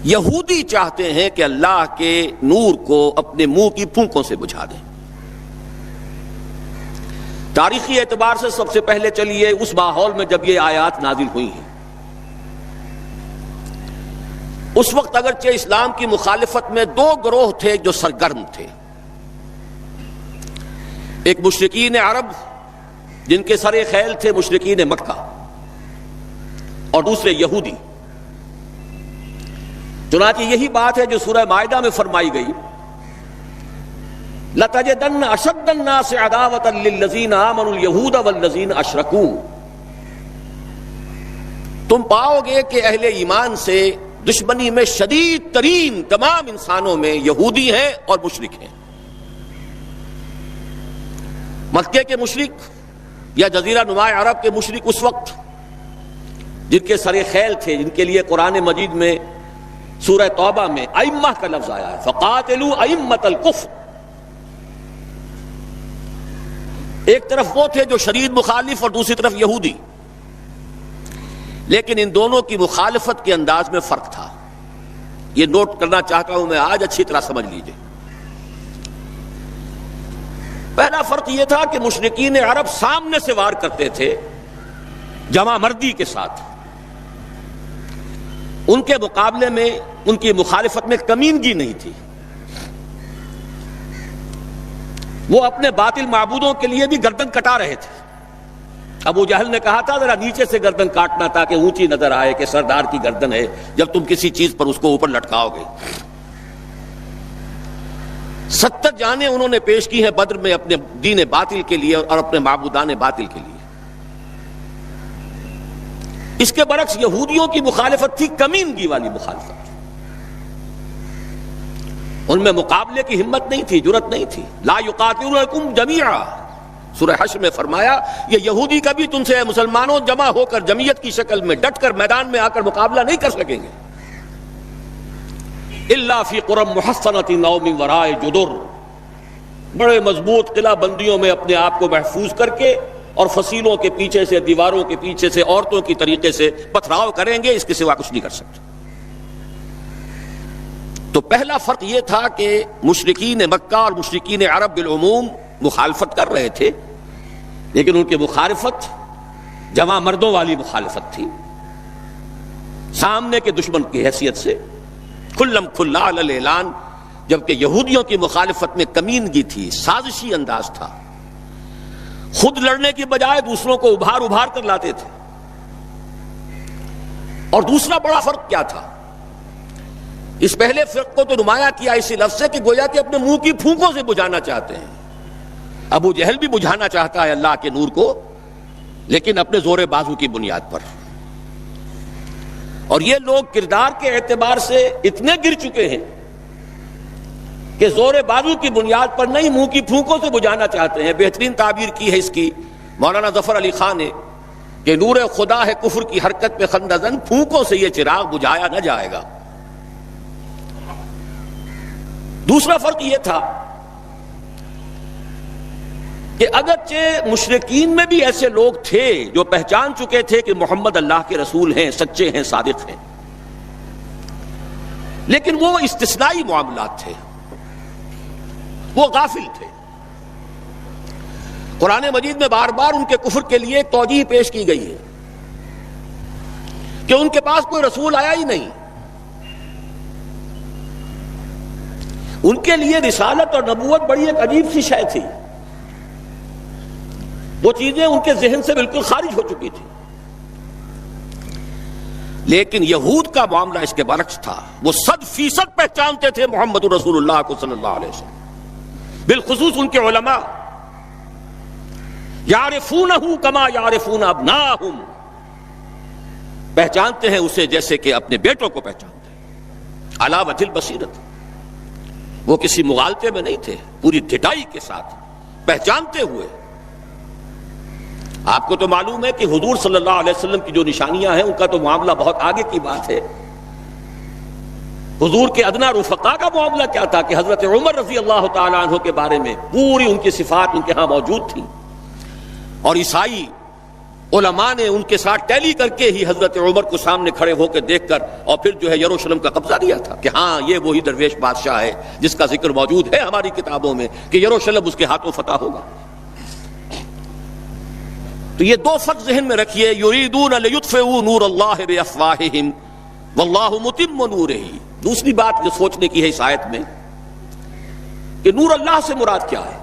یہودی چاہتے ہیں کہ اللہ کے نور کو اپنے منہ کی پھونکوں سے بجھا دیں۔ تاریخی اعتبار سے سب سے پہلے چلیے اس ماحول میں جب یہ آیات نازل ہوئی ہیں، اس وقت اگرچہ اسلام کی مخالفت میں دو گروہ تھے جو سرگرم تھے، ایک مشرکین عرب جن کے سر خیل تھے مشرکین مکہ، اور دوسرے یہودی۔ چنانچہ یہی بات ہے جو سورہ مائدہ میں فرمائی گئی، لَتَجِدَنَّ أَشَدَّ النَّاسِ عَدَاوَةً لِلَّذِينَ آمَنُوا الْيَهُودَ وَالَّذِينَ أَشْرَكُوا، تم پاؤ گے کہ اہل ایمان سے دشمنی میں شدید ترین تمام انسانوں میں یہودی ہیں اور مشرک ہیں۔ مکے کے مشرک یا جزیرہ نما عرب کے مشرک اس وقت جن کے سر خیل تھے، جن کے لیے قرآن مجید میں سورہ توبہ میں ائمہ کا لفظ آیا ہے، فَقَاتِلُوا أَئِمَّةَ الْكُفْرِ، ایک طرف وہ تھے جو شدید مخالف اور دوسری طرف یہودی، لیکن ان دونوں کی مخالفت کے انداز میں فرق تھا۔ یہ نوٹ کرنا چاہتا ہوں میں آج، اچھی طرح سمجھ لیجئے۔ پہلا فرق یہ تھا کہ مشرکین عرب سامنے سے وار کرتے تھے جمع مردی کے ساتھ، ان کے مقابلے میں ان کی مخالفت میں کمینگی نہیں تھی۔ وہ اپنے باطل معبودوں کے لیے بھی گردن کٹا رہے تھے۔ ابو جہل نے کہا تھا ذرا نیچے سے گردن کاٹنا تاکہ اونچی نظر آئے کہ سردار کی گردن ہے، جب تم کسی چیز پر اس کو اوپر لٹکاؤ گے۔ 70 جانیں انہوں نے پیش کی ہیں بدر میں اپنے دین باطل کے لیے اور اپنے معبودان باطل کے لیے۔ اس کے برعکس یہودیوں کی مخالفت تھی کمینگی والی مخالفت، ان میں مقابلے کی ہمت نہیں تھی، جرأت نہیں تھی۔ لا یقاتلونکم جمیعا، سورہ حشر میں فرمایا یہ یہودی کبھی تم سے مسلمانوں جمع ہو کر جمعیت کی شکل میں ڈٹ کر میدان میں آ کر مقابلہ نہیں کر سکیں گے، الا فی قرى محصنۃ او من وراء جدر، بڑے مضبوط قلعہ بندیوں میں اپنے آپ کو محفوظ کر کے اور فصیلوں کے پیچھے سے، دیواروں کے پیچھے سے، عورتوں کی طریقے سے پتھراؤ کریں گے، اس کے سوا کچھ نہیں کر سکتے۔ تو پہلا فرق یہ تھا کہ مشرکین مکہ اور مشرکین عرب بالعموم مخالفت کر رہے تھے، لیکن ان کی مخالفت جمع مردوں والی مخالفت تھی، سامنے کے دشمن کی حیثیت سے کھلم کھلا علی الاعلان، جبکہ یہودیوں کی مخالفت میں کمینگی تھی، سازشی انداز تھا، خود لڑنے کی بجائے دوسروں کو ابھار ابھار کر لاتے تھے۔ اور دوسرا بڑا فرق کیا تھا؟ اس پہلے فرق کو تو نمایاں کیا اسی لفظ سے کہ گویا کہ اپنے منہ کی پھونکوں سے بجھانا چاہتے ہیں۔ ابو جہل بھی بجھانا چاہتا ہے اللہ کے نور کو، لیکن اپنے زور بازو کی بنیاد پر۔ اور یہ لوگ کردار کے اعتبار سے اتنے گر چکے ہیں کہ زور بازو کی بنیاد پر نہیں، منہ کی پھونکوں سے بجھانا چاہتے ہیں۔ بہترین تعبیر کی ہے اس کی مولانا ظفر علی خان نے کہ نور خدا ہے کفر کی حرکت پہ خندہ زن، پھونکوں سے یہ چراغ بجھایا نہ جائے گا۔ دوسرا فرق یہ تھا کہ اگرچہ مشرکین میں بھی ایسے لوگ تھے جو پہچان چکے تھے کہ محمد اللہ کے رسول ہیں، سچے ہیں، صادق ہیں، لیکن وہ استثنائی معاملات تھے، وہ غافل تھے۔ قرآن مجید میں بار بار ان کے کفر کے لیے ایک توجیہ پیش کی گئی ہے کہ ان کے پاس کوئی رسول آیا ہی نہیں، ان کے لیے رسالت اور نبوت بڑی ایک عجیب سی شے تھی، وہ چیزیں ان کے ذہن سے بالکل خارج ہو چکی تھی۔ لیکن یہود کا معاملہ اس کے برعکس تھا، وہ 100% پہچانتے تھے محمد رسول اللہ کو صلی اللہ علیہ وسلم، بالخصوص ان کے علماء، یعرفونہ کما یعرفون ابناءہم، پہچانتے ہیں اسے جیسے کہ اپنے بیٹوں کو پہچانتے ہیں، علی وجہ البصیرۃ، وہ کسی مغالطے میں نہیں تھے، پوری ڈٹائی کے ساتھ پہچانتے ہوئے۔ آپ کو تو معلوم ہے کہ حضور صلی اللہ علیہ وسلم کی جو نشانیاں ہیں ان کا تو معاملہ بہت آگے کی بات ہے۔ حضور کے ادنا رفقا کا معاملہ کیا تھا کہ حضرت عمر رضی اللہ تعالیٰ عنہ کے بارے میں پوری ان کی صفات ان کے ہاں موجود تھیں، اور عیسائی علماء نے ان کے ساتھ ٹیلی کر کے ہی حضرت عمر کو سامنے کھڑے ہو کے دیکھ کر اور پھر جو ہے یروشلم کا قبضہ دیا تھا کہ ہاں یہ وہی درویش بادشاہ ہے جس کا ذکر موجود ہے ہماری کتابوں میں کہ یروشلم اس کے ہاتھوں فتح ہوگا۔ تو یہ دو فرق ذہن میں رکھیے، یریدون لیطفئوا نور اللہ بافواہہم واللہ متم نورہ۔ دوسری بات جو سوچنے کی ہے اس آیت میں کہ نور اللہ سے مراد کیا ہے؟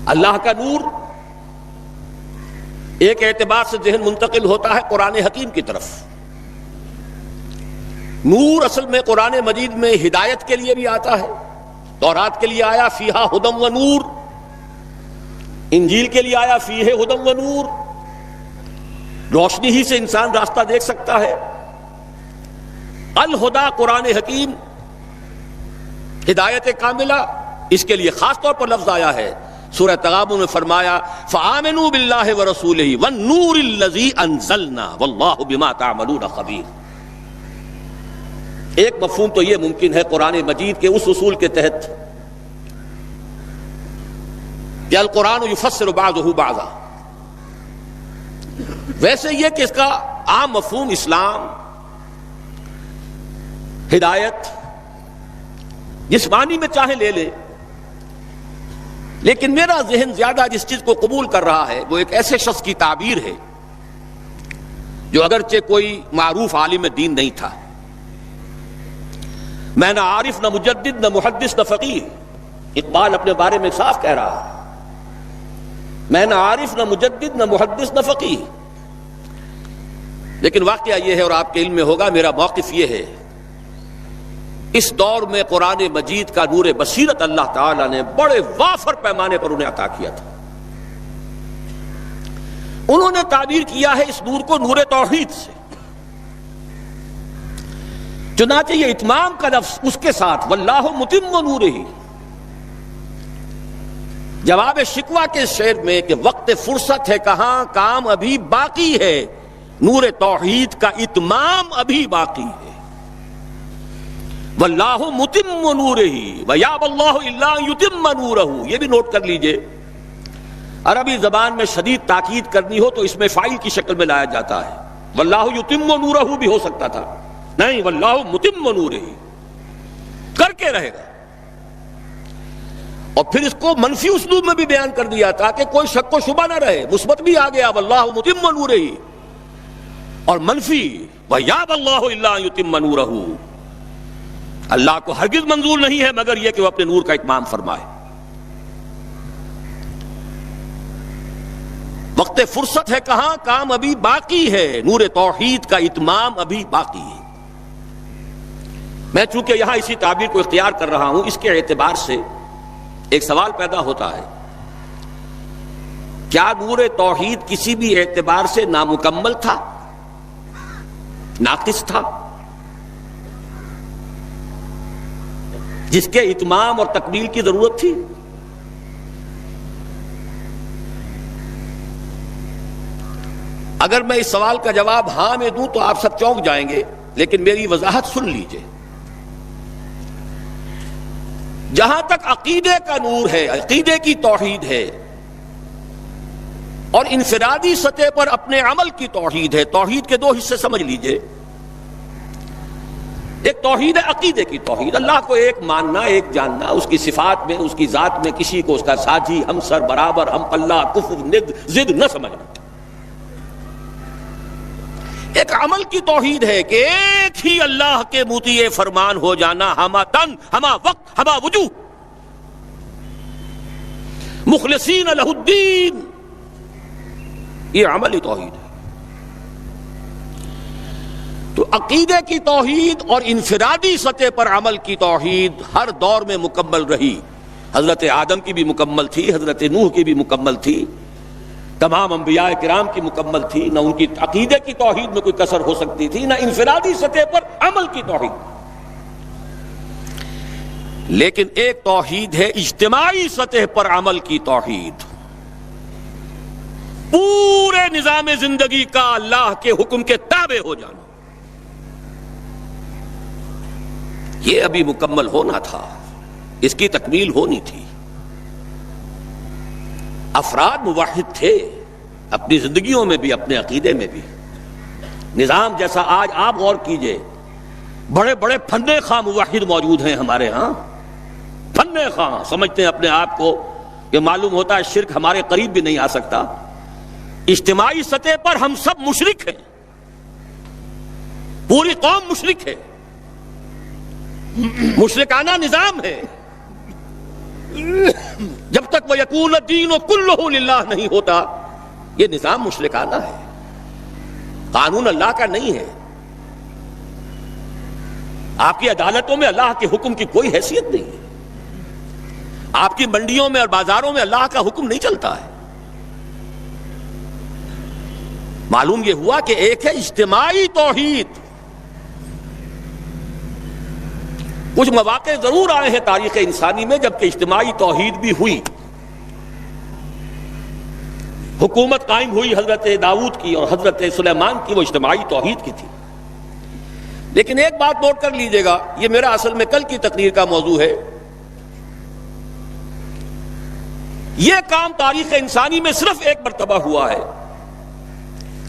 اللہ کا نور ایک اعتبار سے ذہن منتقل ہوتا ہے قرآن حکیم کی طرف۔ نور اصل میں قرآن مجید میں ہدایت کے لیے بھی آتا ہے، تورات کے لیے آیا فیہا ہدی و نور، انجیل کے لیے آیا فیہ ہدی و نور، روشنی ہی سے انسان راستہ دیکھ سکتا ہے۔ الہدا قرآن حکیم، ہدایت کاملہ، اس کے لیے خاص طور پر لفظ آیا ہے۔ سورہ تغابن میں فرمایا فآمنوا باللہ ورسولہ والنور الذی انزلنا واللہ بما تعملون خبیر۔ ایک مفہوم تو یہ ممکن ہے قرآن مجید کے اس اصول کے تحت کہ القرآن یفسر بعضہ بعضا، ویسے یہ کہ اس کا عام مفہوم اسلام، ہدایت، جس معنی میں چاہے لے لے، لیکن میرا ذہن زیادہ جس چیز کو قبول کر رہا ہے وہ ایک ایسے شخص کی تعبیر ہے جو اگرچہ کوئی معروف عالم دین نہیں تھا، میں نہ عارف نہ مجدد نہ محدث نہ فقیہ، اقبال اپنے بارے میں صاف کہہ رہا ہے، میں نہ عارف نہ مجدد نہ محدث نہ فقیہ، لیکن واقعہ یہ ہے اور آپ کے علم میں ہوگا، میرا موقف یہ ہے اس دور میں قرآن مجید کا نور بصیرت اللہ تعالیٰ نے بڑے وافر پیمانے پر انہیں عطا کیا تھا۔ انہوں نے تعبیر کیا ہے اس نور کو نور توحید سے، چنانچہ یہ اتمام کا لفظ اس کے ساتھ واللہ متم نورہ، جواب شکوہ کے شعر میں کہ وقت فرصت ہے کہاں کام ابھی باقی ہے، نور توحید کا اتمام ابھی باقی ہے۔ واللہ متم نورہ ویابی اللہ الا ان یتم نورہ، یہ بھی نوٹ کر لیجئے، عربی زبان میں شدید تاکید کرنی ہو تو اس میں فاعل کی شکل میں لایا جاتا ہے، واللہ یتم نورہ بھی ہو سکتا تھا، نہیں واللہ متم نورہ، کر کے رہے گا۔ اور پھر اس کو منفی اسلوب میں بھی بیان کر دیا تاکہ کوئی شک و شبہ نہ رہے، مثبت بھی آ گیا واللہ متم نورہ، اور منفی ویابی اللہ الا ان یتم نورہ، اللہ کو ہرگز منظور نہیں ہے مگر یہ کہ وہ اپنے نور کا اتمام فرمائے۔ وقت فرصت ہے کہاں کام ابھی باقی ہے، نور توحید کا اتمام ابھی باقی ہے۔ میں چونکہ یہاں اسی تعبیر کو اختیار کر رہا ہوں، اس کے اعتبار سے ایک سوال پیدا ہوتا ہے، کیا نور توحید کسی بھی اعتبار سے نامکمل تھا، ناقص تھا، جس کے اتمام اور تکمیل کی ضرورت تھی؟ اگر میں اس سوال کا جواب ہاں میں دوں تو آپ سب چونک جائیں گے، لیکن میری وضاحت سن لیجئے۔ جہاں تک عقیدے کا نور ہے، عقیدے کی توحید ہے، اور انفرادی سطح پر اپنے عمل کی توحید ہے، توحید کے دو حصے سمجھ لیجئے۔ ایک توحید ہے عقیدے کی توحید، اللہ کو ایک ماننا، ایک جاننا، اس کی صفات میں، اس کی ذات میں کسی کو اس کا ساجی، ہمسر، برابر، ہم پلہ، کفر، ند، ضد نہ سمجھنا۔ ایک عمل کی توحید ہے کہ ایک ہی اللہ کے مطیع فرمان ہو جانا، ہما تن، ہما وقت، ہما وجوہ، مخلصین لہ الدین، یہ عملی توحید ہے۔ تو عقیدے کی توحید اور انفرادی سطح پر عمل کی توحید ہر دور میں مکمل رہی، حضرت آدم کی بھی مکمل تھی، حضرت نوح کی بھی مکمل تھی، تمام انبیاء کرام کی مکمل تھی، نہ ان کی عقیدے کی توحید میں کوئی کسر ہو سکتی تھی، نہ انفرادی سطح پر عمل کی توحید۔ لیکن ایک توحید ہے اجتماعی سطح پر عمل کی توحید، پورے نظام زندگی کا اللہ کے حکم کے تابع ہو جانا، یہ ابھی مکمل ہونا تھا، اس کی تکمیل ہونی تھی۔ افراد موحد تھے اپنی زندگیوں میں بھی، اپنے عقیدے میں بھی. نظام جیسا آج آپ غور کیجئے، بڑے بڑے فنے خواہ موحد موجود ہیں ہمارے ہاں، فنے خواہ سمجھتے ہیں اپنے آپ کو کہ معلوم ہوتا ہے شرک ہمارے قریب بھی نہیں آ سکتا. اجتماعی سطح پر ہم سب مشرک ہیں، پوری قوم مشرک ہے، مشرکانہ نظام ہے. جب تک وہ یکون الدین کلہ للہ نہیں ہوتا یہ نظام مشرکانہ ہے، قانون اللہ کا نہیں ہے. آپ کی عدالتوں میں اللہ کے حکم کی کوئی حیثیت نہیں ہے، آپ کی منڈیوں میں اور بازاروں میں اللہ کا حکم نہیں چلتا ہے. معلوم یہ ہوا کہ ایک ہے اجتماعی توحید. کچھ مواقع ضرور آئے ہیں تاریخ انسانی میں جبکہ اجتماعی توحید بھی ہوئی، حکومت قائم ہوئی حضرت داؤد کی اور حضرت سلیمان کی، وہ اجتماعی توحید کی تھی. لیکن ایک بات نوٹ کر لیجئے گا، یہ میرا اصل میں کل کی تقریر کا موضوع ہے. یہ کام تاریخ انسانی میں صرف ایک مرتبہ ہوا ہے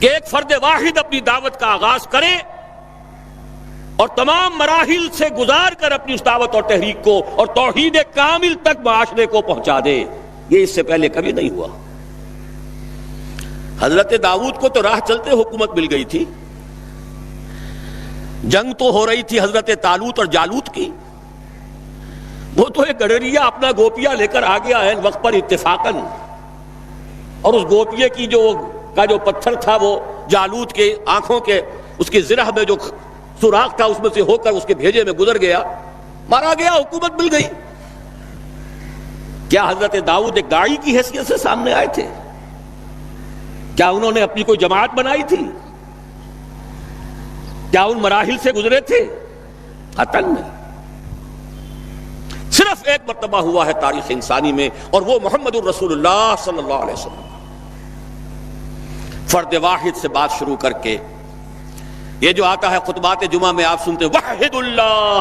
کہ ایک فرد واحد اپنی دعوت کا آغاز کرے اور تمام مراحل سے گزار کر اپنی اس دعوت اور تحریک کو اور توحید کامل تک معاشرے کو پہنچا دے. یہ اس سے پہلے کبھی نہیں ہوا. حضرت داؤد کو تو راہ چلتے حکومت مل گئی تھی، جنگ تو ہو رہی تھی حضرت طالوت اور جالوت کی. وہ تو ایک گڈریا اپنا گوپیا لے کر آ گیا ہے وقت پر اتفاقاً، اور اس گوپیے کی جو پتھر تھا وہ جالوت کے آنکھوں کے اس کی زرہ میں جو سوراخ تھا اس میں سے ہو کر اس کے بھیجے میں گزر گیا، مارا گیا، حکومت مل گئی. کیا حضرت داؤد ایک داعی کی حیثیت سے سامنے آئے تھے؟ کیا انہوں نے اپنی کوئی جماعت بنائی تھی؟ کیا ان مراحل سے گزرے تھے؟ قطعاً نہیں. صرف ایک مرتبہ ہوا ہے تاریخ انسانی میں، اور وہ محمد الرسول اللہ صلی اللہ علیہ وسلم. فرد واحد سے بات شروع کر کے یہ جو آتا ہے خطبات جمعہ میں آپ سنتے وحد اللہ،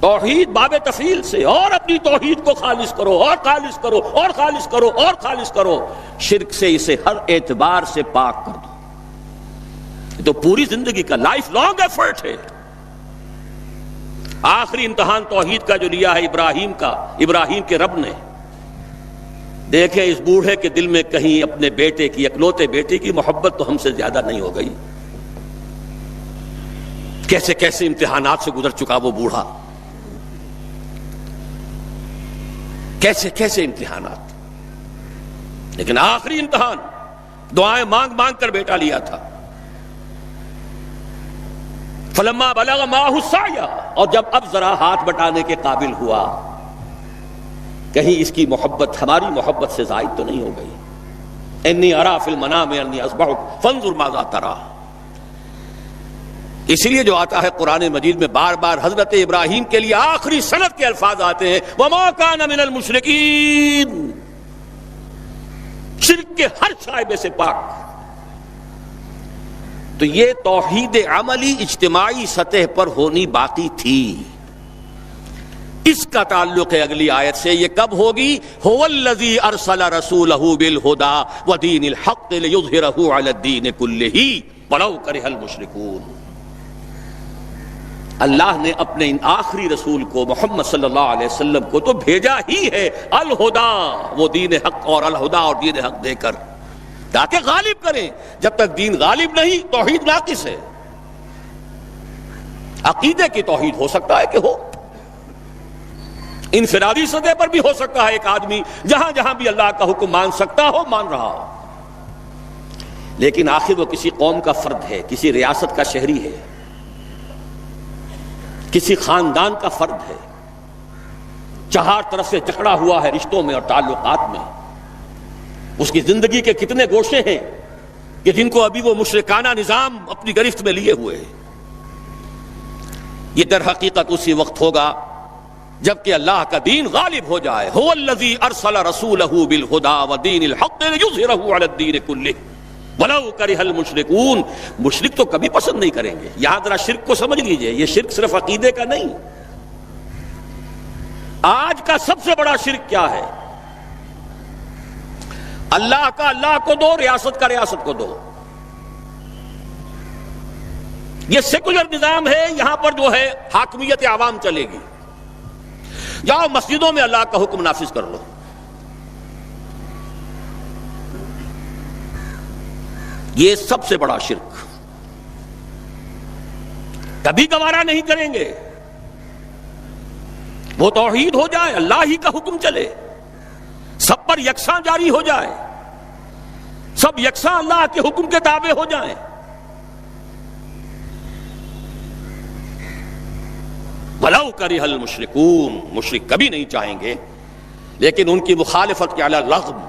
توحید باب تفصیل سے، اور اپنی توحید کو خالص کرو اور خالص کرو اور خالص کرو اور خالص کرو، شرک سے اسے ہر اعتبار سے پاک کر دو. یہ تو پوری زندگی کا لائف لانگ ایفرٹ ہے. آخری امتحان توحید کا جو لیا ہے ابراہیم کے رب نے. دیکھیں اس بوڑھے کے دل میں کہیں اپنے بیٹے کی، اکلوتے بیٹے کی محبت تو ہم سے زیادہ نہیں ہو گئی. کیسے کیسے امتحانات سے گزر چکا وہ بوڑھا، کیسے کیسے امتحانات. لیکن آخری امتحان دعائیں مانگ مانگ کر بیٹا لیا تھا. فلما بلغ معه السعي، اور جب اب ذرا ہاتھ بٹانے کے قابل ہوا، کہیں اس کی محبت ہماری محبت سے زائد تو نہیں ہو گئی. انی ارا فی المنام انی اذبحک فانظر ماذا ترى. اسی لیے جو آتا ہے قرآن مجید میں بار بار حضرت ابراہیم کے لیے آخری سند کے الفاظ آتے ہیں وما کان من المشرکین، شرک کے ہر شائبے سے پاک. تو یہ توحید عملی اجتماعی سطح پر ہونی باقی تھی. اس کا تعلق ہے اگلی آیت سے. یہ کب ہوگی؟ هو الذی ارسل رسولہ بالہدی ودین الحق لیظہرہ علی الدین کلہ ولو کرہ المشرکون. اللہ نے اپنے ان آخری رسول کو محمد صلی اللہ علیہ وسلم کو تو بھیجا ہی ہے الہدا، وہ دین حق اور الہدا اور دین حق دے کر تاکہ غالب کریں. جب تک دین غالب نہیں توحید ناقص ہے. عقیدے کی توحید ہو سکتا ہے کہ ہو، انفرادی سطح پر بھی ہو سکتا ہے. ایک آدمی جہاں جہاں بھی اللہ کا حکم مان سکتا ہو مان رہا ہو، لیکن آخر وہ کسی قوم کا فرد ہے، کسی ریاست کا شہری ہے، کسی خاندان کا فرد ہے، چہار طرف سے جکڑا ہوا ہے رشتوں میں اور تعلقات میں. اس کی زندگی کے کتنے گوشے ہیں کہ جن کو ابھی وہ مشرکانہ نظام اپنی گرفت میں لیے ہوئے ہیں. یہ در حقیقت اسی وقت ہوگا جبکہ اللہ کا دین غالب ہو جائے. هو الذی ارسل رسولہ بالہدی ودین الحق لیظہرہ علی الدین کلہ ولو کرہ المشرکون. مشرک تو کبھی پسند نہیں کریں گے. یہاں ذرا شرک کو سمجھ لیجئے، یہ شرک صرف عقیدے کا نہیں. آج کا سب سے بڑا شرک کیا ہے؟ اللہ کا اللہ کو دو، ریاست کا ریاست کو دو. یہ سیکولر نظام ہے، یہاں پر جو ہے حاکمیت عوام چلے گی. جاؤ مسجدوں میں اللہ کا حکم نافذ کر لو. یہ سب سے بڑا شرک، کبھی گوارا نہیں کریں گے. وہ توحید ہو جائے، اللہ ہی کا حکم چلے، سب پر یکساں جاری ہو جائے، سب یکساں اللہ کے حکم کے تابع ہو جائیں. وَلَوْ كَرِهَ الْمُشْرِكُونَ، مشرک کبھی نہیں چاہیں گے، لیکن ان کی مخالفت کے علی الرغم،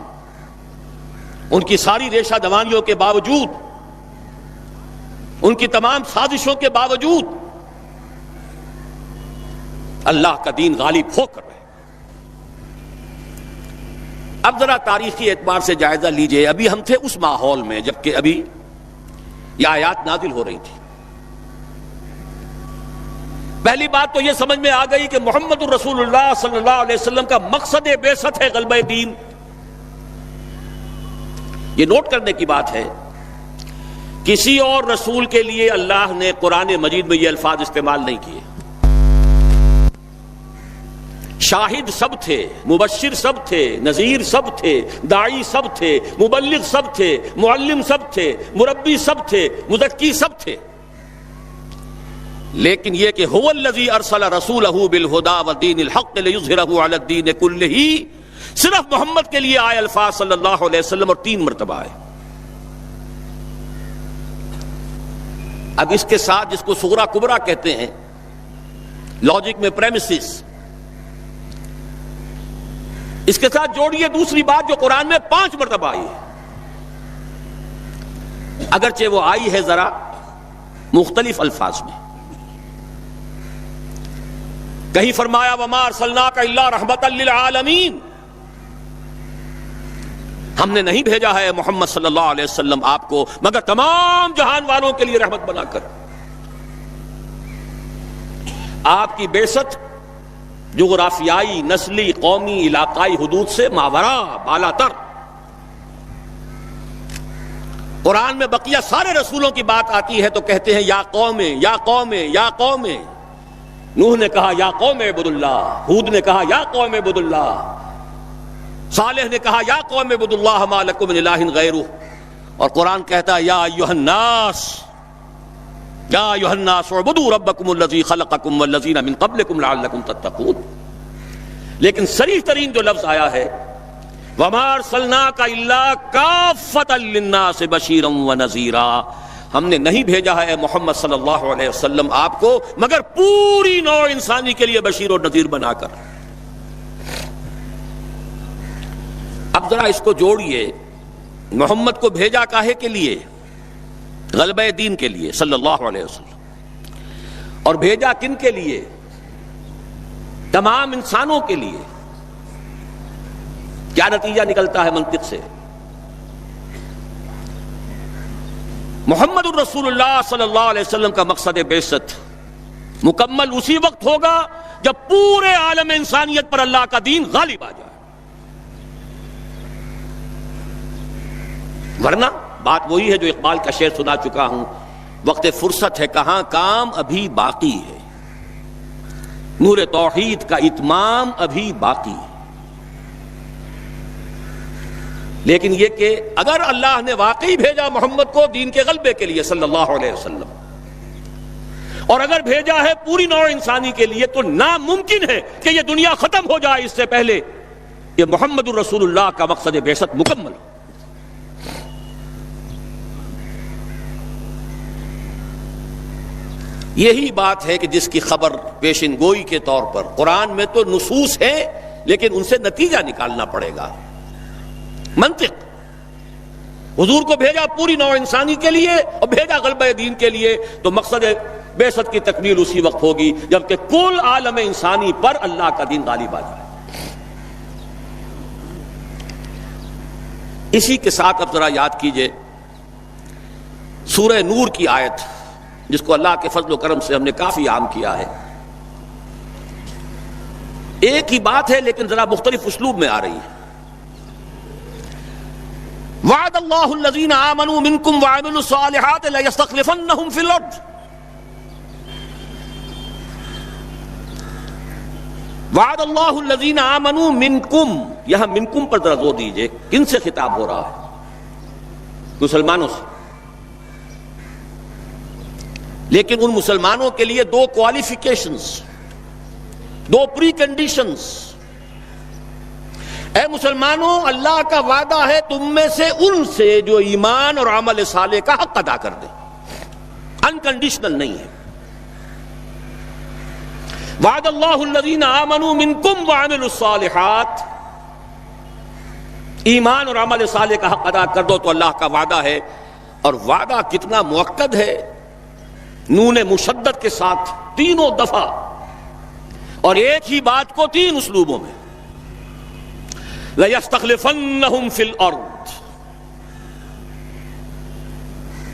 ان کی ساری ریشہ دوانیوں کے باوجود، ان کی تمام سازشوں کے باوجود اللہ کا دین غالب ہو کر رہے. اب ذرا تاریخی اعتبار سے جائزہ لیجئے. ابھی ہم تھے اس ماحول میں جبکہ ابھی یہ آیات نازل ہو رہی تھی. پہلی بات تو یہ سمجھ میں آ گئی کہ محمد الرسول اللہ صلی اللہ علیہ وسلم کا مقصد بعثت ہے غلبہ دین. یہ نوٹ کرنے کی بات ہے، کسی اور رسول کے لیے اللہ نے قرآن مجید میں یہ الفاظ استعمال نہیں کیے. شاہد سب تھے، مبشر سب تھے، نذیر سب تھے، داعی سب تھے، مبلغ سب تھے، معلم سب تھے، مربی سب تھے، مزکی سب تھے. لیکن یہ کہ هو الذی ارسل رسولہ بالہدی ودین الحق لیظہرہ علی الدین کلہ، صرف محمد کے لیے آئے الفاظ صلی اللہ علیہ وسلم، اور 3 مرتبہ آئے. اب اس کے ساتھ جس کو صغرا کبرا کہتے ہیں لاجک میں پریمیسز، اس کے ساتھ جوڑیے دوسری بات جو قرآن میں 5 مرتبہ آئی ہے، اگرچہ وہ آئی ہے ذرا مختلف الفاظ میں. کہیں فرمایا وَمَا أَرْسَلْنَاكَ إِلَّا رَحْمَةً لِلْعَالَمِينَ، ہم نے نہیں بھیجا ہے محمد صلی اللہ علیہ وسلم آپ کو مگر تمام جہان والوں کے لیے رحمت بنا کر. آپ کی بعثت جغرافیائی، نسلی، قومی، علاقائی حدود سے ماورا، بالا تر. قرآن میں بقیہ سارے رسولوں کی بات آتی ہے تو کہتے ہیں یا قوم یا قوم یا قوم. نوح نے کہا یا قوم اعبد اللہ، ہود نے کہا یا قوم اعبد اللہ، صالح نے کہا یا قوم اعبد اللہ ما لکم من الہ غیرہ. اور قرآن کہتا ہے یا ایھا الناس، یا ایھا الناس اعبدوا ربکم الذی خلقکم والذین من قبلکم لعلکم تتقون. لیکن صریح ترین جو لفظ آیا ہے وما ارسلناک الا کافۃ للناس بشیرا ونذیرا، ہم نے نہیں بھیجا ہے محمد صلی اللہ علیہ وسلم آپ کو مگر پوری نوع انسانی کے لیے بشیر اور نذیر بنا کر. اب ذرا اس کو جوڑیے، محمد کو بھیجا کاہے کے لیے؟ غلبہ دین کے لیے صلی اللہ علیہ وسلم. اور بھیجا کن کے لیے؟ تمام انسانوں کے لیے. کیا نتیجہ نکلتا ہے منطق سے؟ محمد الرسول اللہ صلی اللہ علیہ وسلم کا مقصد بعثت مکمل اسی وقت ہوگا جب پورے عالم انسانیت پر اللہ کا دین غالب آ جائے. ورنہ بات وہی ہے جو اقبال کا شعر سنا چکا ہوں، وقت فرصت ہے کہاں کام ابھی باقی ہے، نور توحید کا اتمام ابھی باقی ہے. لیکن یہ کہ اگر اللہ نے واقعی بھیجا محمد کو دین کے غلبے کے لیے صلی اللہ علیہ وسلم، اور اگر بھیجا ہے پوری نوع انسانی کے لیے، تو ناممکن ہے کہ یہ دنیا ختم ہو جائے اس سے پہلے کہ محمد الرسول اللہ کا مقصد بعثت مکمل ہو. یہی بات ہے کہ جس کی خبر پیشن گوئی کے طور پر قرآن میں تو نصوص ہیں، لیکن ان سے نتیجہ نکالنا پڑے گا. منطق، حضور کو بھیجا پوری نوع انسانی کے لیے اور بھیجا غلبہ دین کے لیے، تو مقصد بعثت کی تکمیل اسی وقت ہوگی جبکہ کل عالم انسانی پر اللہ کا دین غالب آ جائے. اسی کے ساتھ اب ذرا یاد کیجئے سورہ نور کی آیت، جس کو اللہ کے فضل و کرم سے ہم نے کافی عام کیا ہے. ایک ہی بات ہے لیکن ذرا مختلف اسلوب میں آ رہی ہے. وعد اللہ الذین آمنوا منکم وعملوا الصالحات لیستخلفنہم فی الارض. وعد اللہ الذین آمنوا منکم، یہاں منکم پر ذرا زور دیجئے. کن سے خطاب ہو رہا ہے؟ مسلمانوں سے. لیکن ان مسلمانوں کے لیے دو کوالیفیکیشنز، دو پری کنڈیشنز. اے مسلمانوں، اللہ کا وعدہ ہے تم میں سے ان سے جو ایمان اور عمل صالح کا حق ادا کر دے. انکنڈیشنل نہیں ہے. وعد اللہ الذین آمنوا منکم وعملوا الصالحات، ایمان اور عمل صالح کا حق ادا کر دو تو اللہ کا وعدہ ہے. اور وعدہ کتنا مؤکد ہے، نون مشدد کے ساتھ تینوں دفعہ، اور ایک ہی بات کو تین اسلوبوں میں. لَيَسْتَخْلِفَنَّهُمْ فِي الْأَرْضِ،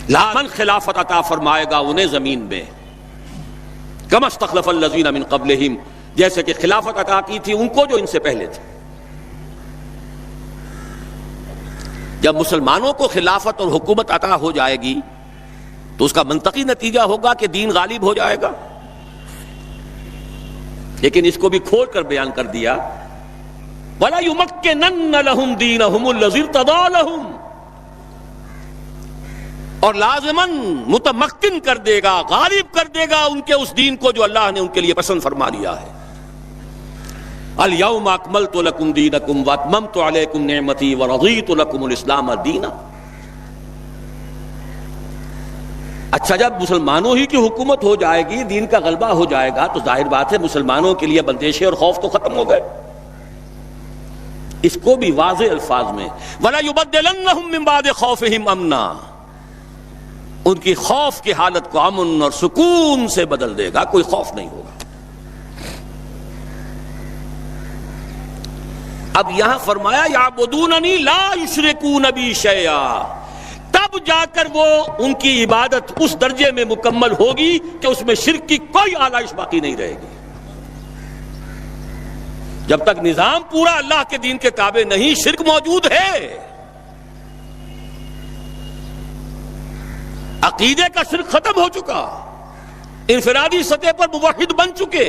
لازماً خلافت عطا فرمائے گا انہیں زمین میں. كَمَا اسْتَخْلَفَ الَّذِينَ مِن قَبْلِهِمْ، جیسے کہ خلافت عطا کی تھی ان کو جو ان سے پہلے تھے. جب مسلمانوں کو خلافت اور حکومت عطا ہو جائے گی تو اس کا منطقی نتیجہ ہوگا کہ دین غالب ہو جائے گا. لیکن اس کو بھی کھول کر بیان کر دیا، وَلَا يُمَكِّنَنَّ لَهُمْ دِينَهُمُ الَّذِي ارْتَضَىٰ لَهُمْ، اور لازماً متمکن کر دے گا، غالب کر دے گا ان کے اس دین کو جو اللہ نے ان کے لیے پسند فرما لیا ہے. الْيَوْمَ أَكْمَلْتُ لَكُمْ دِينَكُمْ وَأَتْمَمْتُ عَلَيْكُمْ نِعْمَتِي وَرَضِيتُ لَكُمُ الْإِسْلَامَ دِينًا. اچھا، جب مسلمانوں ہی کی حکومت ہو جائے گی، دین کا غلبہ ہو جائے گا، تو ظاہر بات ہے مسلمانوں کے لیے بندشیں اور خوف تو ختم ہو گئے. اس کو بھی واضح الفاظ میں وَلَا يُبَدِّلَنَّهُم مِّن بَعْدِ خَوْفِهِمْ أَمْنًا، ان کی خوف کی حالت کو امن اور سکون سے بدل دے گا، کوئی خوف نہیں ہوگا. اب یہاں فرمایا یعبدوننی لا یشرکون بی شیئا، تب جا کر وہ ان کی عبادت اس درجے میں مکمل ہوگی کہ اس میں شرک کی کوئی آلائش باقی نہیں رہے گی. جب تک نظام پورا اللہ کے دین کے تابع نہیں، شرک موجود ہے. عقیدے کا شرک ختم ہو چکا، انفرادی سطح پر موحد بن چکے.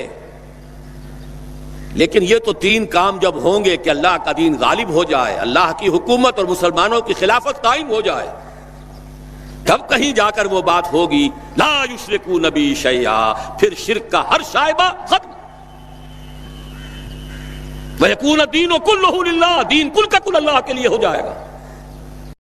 لیکن یہ تو تین کام جب ہوں گے کہ اللہ کا دین غالب ہو جائے، اللہ کی حکومت اور مسلمانوں کی خلافت قائم ہو جائے، تب کہیں جا کر وہ بات ہوگی لا یشرکون بی شیئا، پھر شرک کا ہر شائبہ ختم. وَيَكُونَ الدِّينُ كُلُّهُ لِلَّهِ، دین کل کا کل اللہ کے لیے ہو جائے گا.